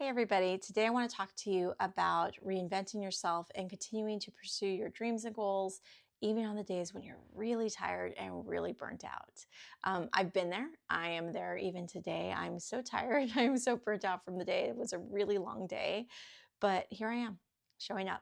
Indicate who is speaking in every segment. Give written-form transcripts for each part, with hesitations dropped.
Speaker 1: Hey everybody, today I want to talk to you about reinventing yourself and continuing to pursue your dreams and goals, even on the days when you're really tired and really burnt out. I've been there. I am there even today. I'm so tired. I'm so burnt out from the day. It was a really long day, but here I am showing up.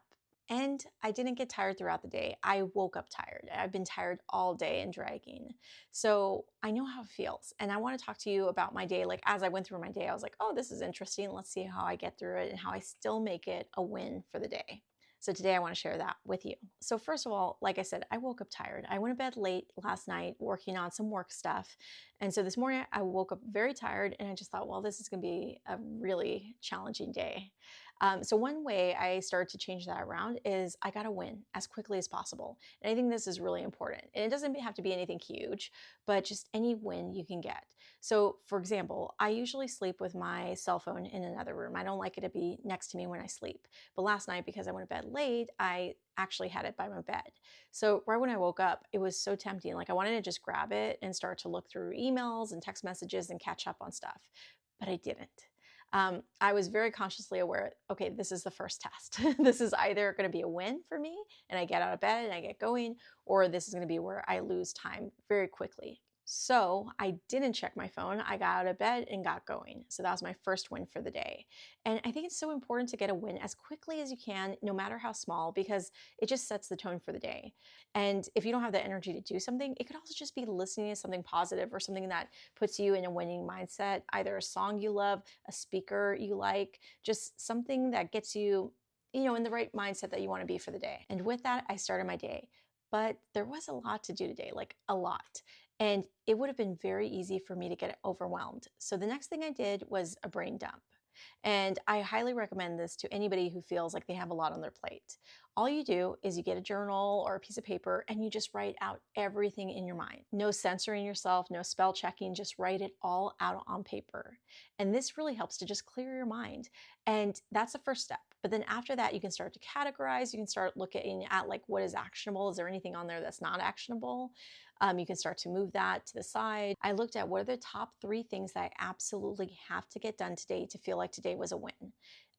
Speaker 1: And I didn't get tired throughout the day. I woke up tired. I've been tired all day and dragging. So I know how it feels. And I want to talk to you about my day. Like as I went through my day, I was like, oh, this is interesting. Let's see how I get through it and how I still make it a win for the day. So today I want to share that with you. So first of all, like I said, I woke up tired. I went to bed late last night working on some work stuff. And so this morning I woke up very tired and I just thought, well, this is going to be a really challenging day. So one way I started to change that around is I got to win as quickly as possible. And I think this is really important. And it doesn't have to be anything huge, but just any win you can get. So for example, I usually sleep with my cell phone in another room. I don't like it to be next to me when I sleep. But last night, because I went to bed late, I actually had it by my bed. So right when I woke up, it was so tempting. Like I wanted to just grab it and start to look through emails and text messages and catch up on stuff, but I didn't. I was very consciously aware, okay, this is the first test. This is either going to be a win for me and I get out of bed and I get going, or this is going to be where I lose time very quickly. So I didn't check my phone. I got out of bed and got going. So that was my first win for the day. And I think it's so important to get a win as quickly as you can, no matter how small, because it just sets the tone for the day. And if you don't have the energy to do something, it could also just be listening to something positive or something that puts you in a winning mindset, either a song you love, a speaker you like, just something that gets you, in the right mindset that you want to be for the day. And with that, I started my day. But there was a lot to do today, like a lot. And it would have been very easy for me to get overwhelmed. So the next thing I did was a brain dump. And I highly recommend this to anybody who feels like they have a lot on their plate. All you do is you get a journal or a piece of paper and you just write out everything in your mind. No censoring yourself, no spell checking, just write it all out on paper. And this really helps to just clear your mind. And that's the first step. But then after that, you can start to categorize. You can start looking at like what is actionable. Is there anything on there that's not actionable? You can start to move that to the side. I looked at what are the top 3 things that I absolutely have to get done today to feel like today was a win.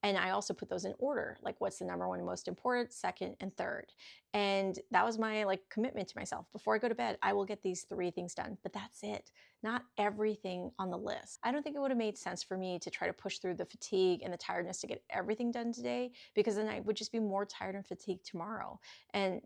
Speaker 1: And I also put those in order, like what's the number one most important, second, and third. And that was my like commitment to myself. Before I go to bed, I will get these 3 things done, but that's it. Not everything on the list. I don't think it would have made sense for me to try to push through the fatigue and the tiredness to get everything done today, because then I would just be more tired and fatigued tomorrow. And,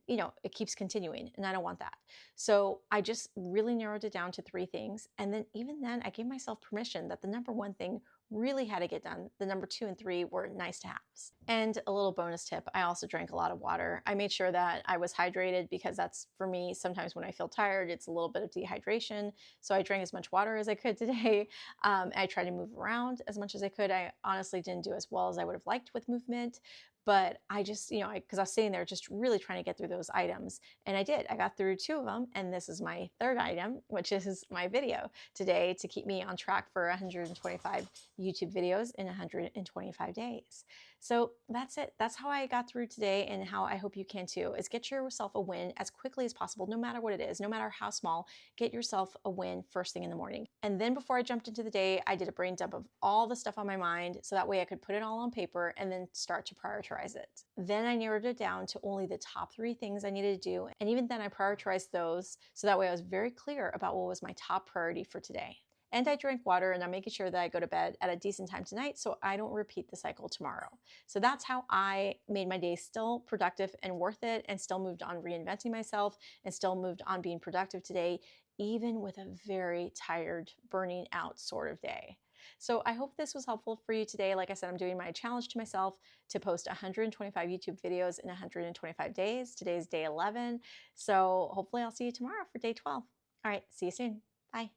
Speaker 1: it keeps continuing and I don't want that. So I just really narrowed it down to 3 things. And then even then I gave myself permission that the number one thing really had to get done. The number 2 and 3 were nice to haves. And a little bonus tip, I also drank a lot of water. I made sure that I was hydrated because that's for me, sometimes when I feel tired, it's a little bit of dehydration. So I drank as much water as I could today. I tried to move around as much as I could. I honestly didn't do as well as I would have liked with movement, but I just, because I was sitting there just really trying to get through those items. And I did. I got through 2 of them. And this is my third item, which is my video today to keep me on track for 125 YouTube videos in 125 days. So that's it. That's how I got through today and how I hope you can too, is get yourself a win as quickly as possible, no matter what it is, no matter how small, get yourself a win first thing in the morning. And then before I jumped into the day, I did a brain dump of all the stuff on my mind so that way I could put it all on paper and then start to prioritize it. Then I narrowed it down to only the top 3 things I needed to do. And even then I prioritized those so that way I was very clear about what was my top priority for today. And I drank water and I'm making sure that I go to bed at a decent time tonight so I don't repeat the cycle tomorrow. So that's how I made my day still productive and worth it, and still moved on reinventing myself and still moved on being productive today, even with a very tired, burning out sort of day. So I hope this was helpful for you today. Like I said, I'm doing my challenge to myself to post 125 YouTube videos in 125 days. Today's day 11. So hopefully I'll see you tomorrow for day 12. All right, see you soon. Bye.